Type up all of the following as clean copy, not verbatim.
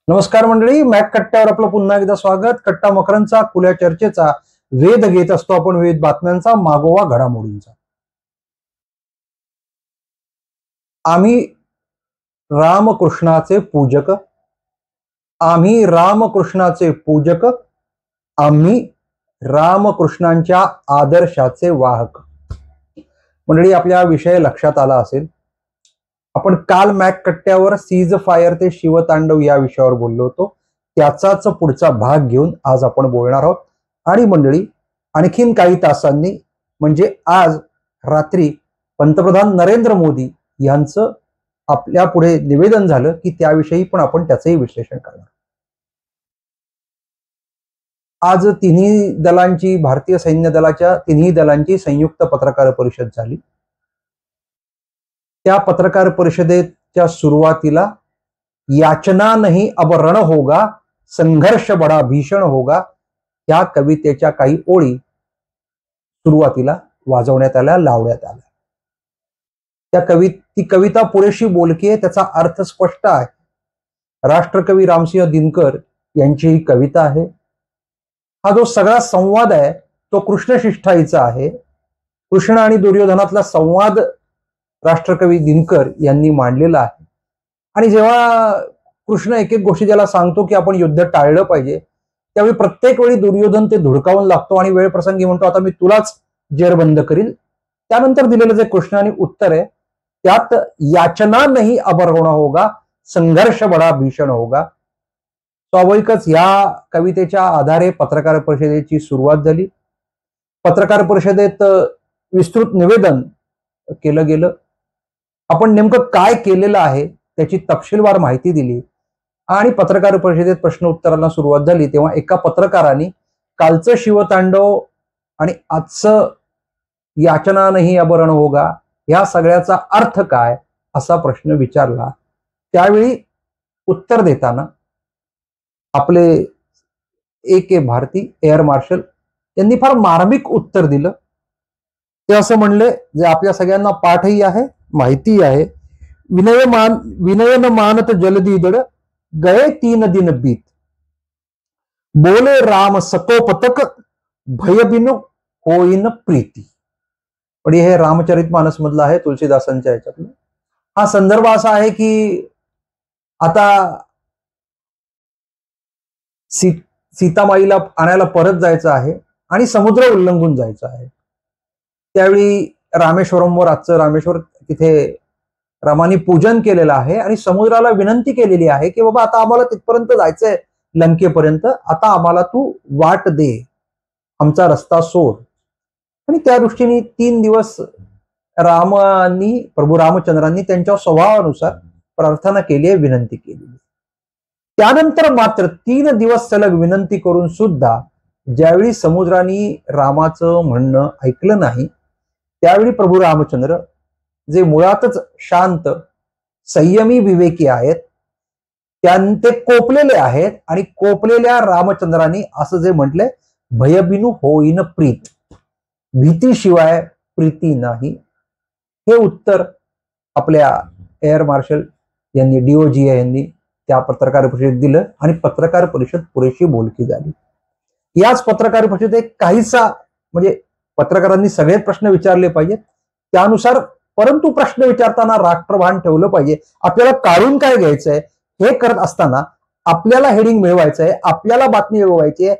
नमस्कार मंडळी, मॅक कट्ट्यावर आपलं पुन्हा एकदा स्वागत. कट्टा मकरांचा खुल्या चर्चेचा वेध घेत असतो आपण, विविध बातम्यांचा मागोवा घडामोडींचा. आम्ही रामकृष्णाचे पूजक, आम्ही रामकृष्णाचे पूजक, आम्ही रामकृष्णांच्या आदर्शाचे वाहक. मंडळी, आपल्या विषय लक्षात आला असेल. आपण काल मॅक कट्ट्यावर सीज फायर ते शिवतांडव या विषयावर बोललो होतो. त्याचाच पुढचा भाग घेऊन आज आपण बोलणार आहोत. आणि मंडळी, आणखीन काही तासांनी म्हणजे आज रात्री पंतप्रधान नरेंद्र मोदी यांचं आपल्या पुढे निवेदन झालं की त्याविषयी पण आपण त्याचंही विश्लेषण करणार. आज तिन्ही दलांची, भारतीय सैन्य दलाच्या तिन्ही दलांची संयुक्त पत्रकार परिषद झाली. त्या पत्रकार परिषदेच्या सुरुवातीला याचना नहीं अब रण होगा, संघर्ष बडा भीषण होगा या कवितेच्या काही ओळी सुरुवातीला वाजवण्यात आल्या, लावण्यात आल्या. ती कविता पुरेशी बोलकी आहे, त्याचा अर्थ स्पष्ट आहे. राष्ट्रकवी रामसिंह दिनकर यांची ही कविता आहे. हा जो सगळा संवाद आहे तो कृष्ण शिष्टाईचा आहे. कृष्ण आणि दुर्योधनातला संवाद राष्ट्रकवी दिनकर यांनी मांडलेला आहे. आणि जेव्हा कृष्ण एक एक गोष्टी ज्याला सांगतो की आपण युद्ध टाळलं पाहिजे, त्यावेळी प्रत्येक वेळी दुर्योधन ते धुडकावून लागतो आणि वेळ प्रसंगी म्हणतो आता मी तुलाच जेरबंद करील. त्यानंतर दिलेलं जे कृष्णाने उत्तर आहे त्यात याचना नाही अब रण होगा, संघर्ष बडा भीषण होगा. स्वाभाविकच या कवितेच्या आधारे पत्रकार परिषदेची सुरुवात झाली. पत्रकार परिषदेत विस्तृत निवेदन केलं गेलं. आपण नेमकं काय केलेलं आहे त्याची तपशीलवार माहिती दिली आणि पत्रकार परिषदेत प्रश्न उत्तरांना सुरुवात झाली. तेव्हा एका पत्रकाराने कालचं शिवतांडव आणि आजचं याचना नाही अब रण होगा या सगळ्याचा अर्थ काय असा प्रश्न विचारला. त्यावेळी उत्तर देताना आपले A.K. भारती एअर मार्शल यांनी फार मार्मिक उत्तर दिलं. ते असं म्हणले, जे आपल्या सगळ्यांना पाठही आहे, माहिती आहे. विनयन मानत जलदी दड, गए 3 दिन बीत, बोले राम सकोपतक, भयबिन होईन प्रीती. पण हे रामचरितमानस मधलं आहे, तुलसीदासांच्या ह्याच्यातलं. हा संदर्भ असा आहे की आता सीतामाईला आणायला परत जायचं आहे आणि समुद्र उल्लंघून जायचं आहे. त्यावेळी रामेश्वरमवर, आजचं रामेश्वर, तिथे रामाने पूजन केलेलं आहे आणि समुद्राला विनंती केलेली आहे की बाबा आता आम्हाला तिथपर्यंत जायचंय, लंकेपर्यंत, आता आम्हाला तू वाट दे, आमचा रस्ता सोड. आणि त्या दृष्टीने 3 दिवस रामांनी, प्रभू रामचंद्रांनी त्यांच्या स्वभावानुसार प्रार्थना केली आहे, विनंती केली. त्यानंतर मात्र 3 दिवस सलग विनंती करून सुद्धा ज्यावेळी समुद्राने रामाचं म्हणणं ऐकलं नाही, त्यावेळी प्रभू रामचंद्र, जे मुळातच शांत, संयमी, विवेकी आहेत, ते कोपलेले आहेत. आणि कोपलेल्या रामचंद्रांनी असं जे म्हटलंय, भयबिनू होईन प्रीत, भीतीशिवाय प्रीती नाही. हे उत्तर आपल्या एअर मार्शल यांनी, DOG यांनी त्या पत्रकार परिषदेत दिलं आणि पत्रकार परिषद पुरेशी बोलकी झाली. याच पत्रकार परिषदेत काहीसा, म्हणजे पत्रकारांनी सगळे प्रश्न विचारले पाहिजेत त्यानुसार, परंतु प्रश्न विचारताना राष्ट्रभान ठेवलं पाहिजे. आपल्याला काढून काय घ्यायचंय हे करत असताना, आपल्याला हेडिंग मिळवायचंय, आपल्याला बातमी मिळवायची आहे,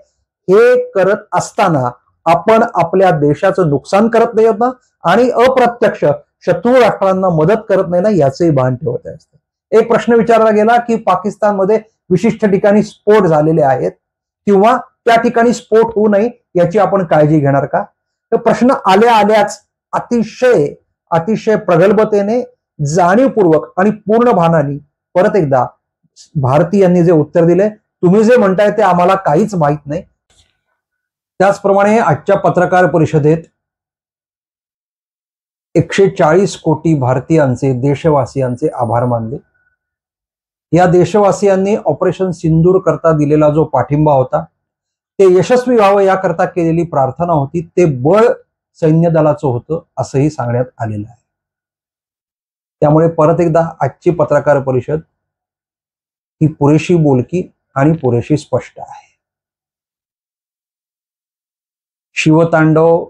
हे करत असताना आपण आपल्या देशाचं नुकसान करत नाही ना आणि अप्रत्यक्ष शत्रू राष्ट्रांना मदत करत नाही ना, याचंही भान ठेवत असतं. एक प्रश्न विचारला गेला की पाकिस्तानमध्ये विशिष्ट ठिकाणी स्फोट झालेले आहेत किंवा त्या ठिकाणी स्फोट होऊ नये याची आपण काळजी घेणार का? तर प्रश्न आल्याच अतिशय प्रगल्भतेने, जाणीवपूर्वक आणि पूर्ण भानाने परत एकदा भारतीयांनी जे उत्तर दिले, तुम्ही जे म्हणताय ते आम्हाला काहीच माहित नाही. त्याचप्रमाणे आजच्या पत्रकार परिषदेत 140 कोटी भारतीयांचे, देशवासियांचे आभार मानले. या देशवासियांनी ऑपरेशन सिंदूर करता दिलेला जो पाठिंबा होता ते यशस्वी व्हावं याकरता केलेली प्रार्थना होती, ते बळ सैन्य दलाचं होतं असंही सांगण्यात आलेलं आहे. त्यामुळे परत एकदा आजची पत्रकार परिषद ही पुरेशी बोलकी आणि पुरेशी स्पष्ट आहे. शिवतांडव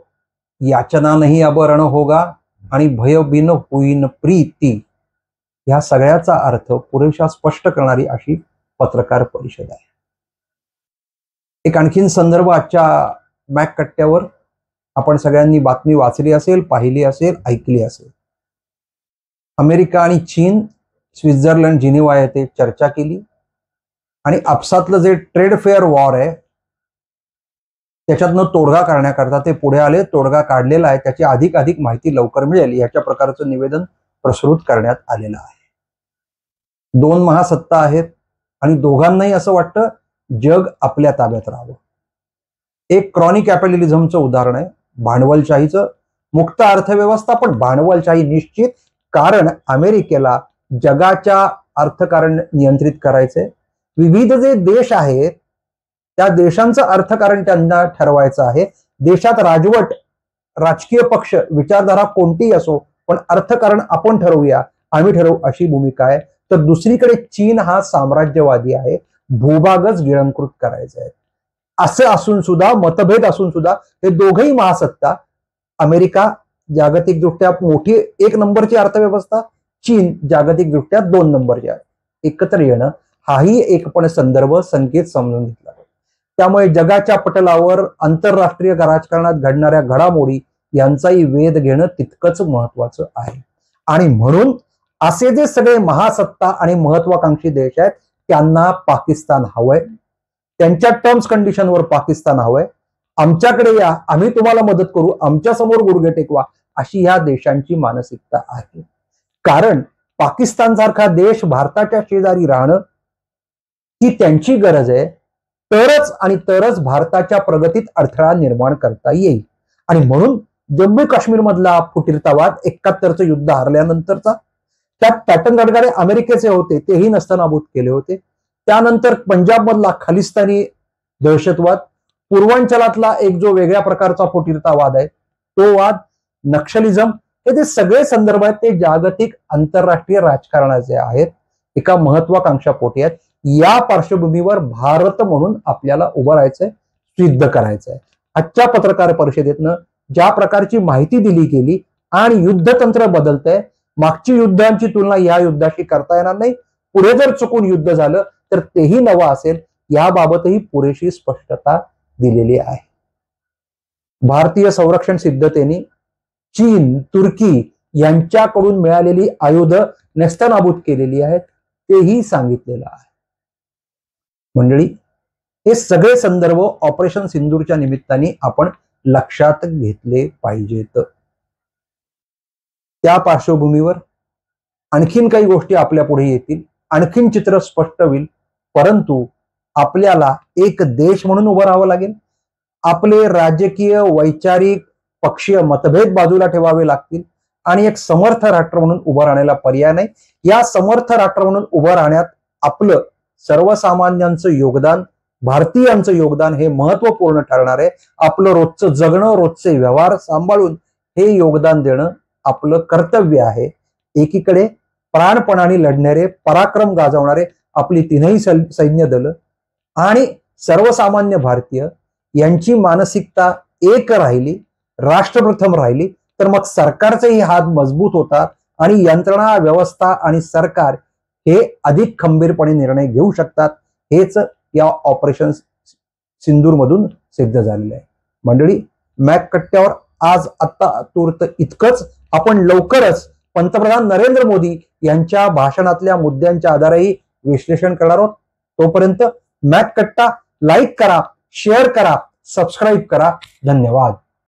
याचना नाही अब रण होगा आणि भय बिन होईन प्रीती, ह्या सगळ्याचा अर्थ पुरेशा स्पष्ट करणारी अशी पत्रकार परिषद आहे. एक आणखीन संदर्भ आजच्या मॅक कट्ट्यावर आपण सगळ्यांनी बातमी वाचली असेल, पाहिली असेल, ऐकली असेल. अमेरिका आणि चीन स्वित्झर्लंड जिनिव्हा येथे चर्चा केली आणि आपसातलं जे ट्रेड फेअर वॉर आहे त्याच्यातनं तोडगा काढण्याकरता ते पुढे आले. तोडगा काढलेला आहे, त्याची अधिक माहिती लवकर मिळेल याच्या प्रकारचं निवेदन प्रसृत करण्यात आलेलं आहे. दोन महासत्ता आहेत आणि दोघांनाही असं वाटतं जग आपल्या ताब्यात राहावं. एक क्रॉनिक कॅपिटलिझमचं उदाहरण आहे भांडवलशाहीचं. मुक्त अर्थव्यवस्था पण भांडवलशाही निश्चित, कारण अमेरिकेला जगाच्या अर्थकारण नियंत्रित करायचंय. विविध जे देश आहेत त्या देशांचं अर्थकारण त्यांना ठरवायचं आहे. देशात राजवट, राजकीय पक्ष, विचारधारा कोणतीही असो, पण अर्थकारण आपण ठरवूया, आम्ही ठरवू अशी भूमिका आहे. तर दुसरीकडे चीन हा साम्राज्यवादी आहे, भूभागच गिळंकृत करायचा आहे. असं असून सुद्धा, मतभेद असून सुद्धा हे दोघही महासत्ता, अमेरिका जागतिकदृष्ट्या मोठी 1 नंबरची अर्थव्यवस्था, चीन जागतिकदृष्ट्या 2 नंबरची आहे, एकत्र येणं हाही एक पण संकेत समजून घेतला. त्यामुळे जगाच्या पटलावर आंतरराष्ट्रीय राजकारणात घडणाऱ्या घडामोडी यांचाही वेध घेणं तितकंच महत्वाचं आहे. आणि म्हणून असे जे सगळे महासत्ता आणि महत्वाकांक्षी देश आहेत त्यांना पाकिस्तान हवंय, त्यांच्या टर्म्स कंडिशनवर पाकिस्तान हवंय. आमच्याकडे या, आम्ही तुम्हाला मदत करू, आमच्या समोर गुडघे टेकवा, अशी ह्या देशांची मानसिकता आहे. कारण पाकिस्तान सारखा देश भारताच्या शेजारी राहणं ही त्यांची गरज आहे. तरच भारताच्या प्रगतीत अडथळा निर्माण करता येईल. आणि म्हणून जम्मू काश्मीर मधला फुटीरतावाद 71चं युद्ध हरल्यानंतरचा, त्यात पॅटर्न गडकरी अमेरिकेचे होते, तेही नस्तनाबूत केले होते. त्यानंतर पंजाब मधला खालिस्तानी दहशतवाद, पूर्वांचलातला एक जो वेगळ्या प्रकारचा फुटीरतावाद आहे तो वाद, नक्षलिझम, हे जे सगळे संदर्भ आहेत ते जागतिक आंतरराष्ट्रीय राजकारणाचे आहेत, एका महत्वाकांक्षापोटी आहेत. या पार्श्वभूमीवर भारत म्हणून आपल्याला उभं राहायचंय, सिद्ध करायचंय. आजच्या पत्रकार परिषदेतनं ज्या प्रकारची माहिती दिली गेली आणि युद्धतंत्र बदलतंय, मागची युद्धांची तुलना या युद्धाशी करता येणार नाही. पुढे जर चुकून युद्ध झालं तर तेही नवं असेल, याबाबतही पुरेशी स्पष्टता दिलेली आहे. भारतीय संरक्षण सिद्धतेने चीन, तुर्की यांच्याकडून मिळालेली आयुधं नेस्तनाबूत केलेली आहेत, तेही सांगितलेलं आहे. मंडळी, हे सगळे संदर्भ ऑपरेशन सिंदूरच्या निमित्ताने आपण लक्षात घेतले पाहिजेत. त्या पार्श्वभूमीवर आणखीन काही गोष्टी आपल्या पुढे येतील, आणखीन चित्र स्पष्ट होईल. परंतु आपल्याला एक देश म्हणून उभं राहावं लागेल. आपले राजकीय, वैचारिक, पक्षीय मतभेद बाजूला ठेवावे लागतील आणि एक समर्थ राष्ट्र म्हणून उभं राहण्याला पर्याय नाही. या समर्थ राष्ट्र म्हणून उभं राहण्यात आपलं सर्वसामान्यांचं योगदान, भारतीयांचं योगदान हे महत्वपूर्ण ठरणार आहे. आपलं रोजचं जगणं, रोजचे व्यवहार सांभाळून हे योगदान देणं आपलं कर्तव्य आहे. एकीकडे प्राणपणाने लढणारे, पराक्रम गाजवणारे आपली 3ही सैन्य दल आणि सर्वसामान्य भारतीय यांची मानसिकता एक राहिली, राष्ट्रप्रथम राहिली, तर मग सरकारचेही हात मजबूत होतात आणि यंत्रणा, व्यवस्था आणि सरकार हे अधिक खंबीरपणे निर्णय घेऊ शकतात. हेच या ऑपरेशन सिंदूर मधून सिद्ध झालेलं आहे. मंडळी, मॅक कट्ट्यावर आज आत्ता तूर्त इतकंच. आपण लवकरच पंतप्रधान नरेंद्र मोदी यांच्या भाषणातल्या मुद्द्यांच्या आधारेही विश्लेषण करणार आहोत. तोपर्यंत मॅक कट्टा लाईक करा, शेअर करा, सबस्क्राईब करा. धन्यवाद.